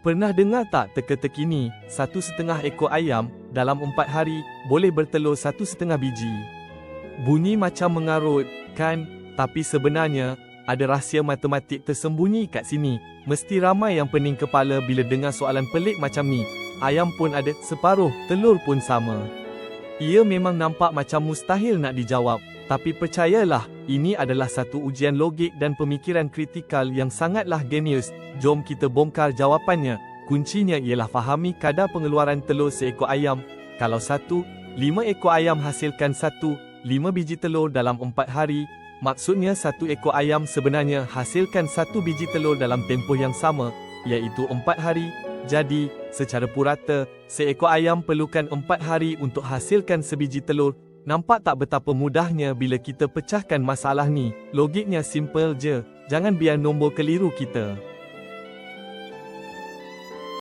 Pernah dengar tak teka-teki ni, 1,5 ekor ayam dalam 4 hari boleh bertelur 1,5 biji? Bunyi macam mengarut, kan? Tapi sebenarnya, ada rahsia matematik tersembunyi kat sini. Mesti ramai yang pening kepala bila dengar soalan pelik macam ni. Ayam pun ada separuh, telur pun sama. Ia memang nampak macam mustahil nak dijawab. Tapi percayalah, ini adalah satu ujian logik dan pemikiran kritikal yang sangatlah genius. Jom kita bongkar jawapannya. Kuncinya ialah fahami kadar pengeluaran telur seekor ayam. Kalau 5 ekor ayam hasilkan 5 biji telur dalam 4 hari, maksudnya 1 ekor ayam sebenarnya hasilkan 1 biji telur dalam tempoh yang sama, iaitu 4 hari. Jadi, secara purata, seekor ayam perlukan 4 hari untuk hasilkan sebiji telur. Nampak tak betapa mudahnya bila kita pecahkan masalah ni? Logiknya simple je. Jangan biar nombor keliru kita.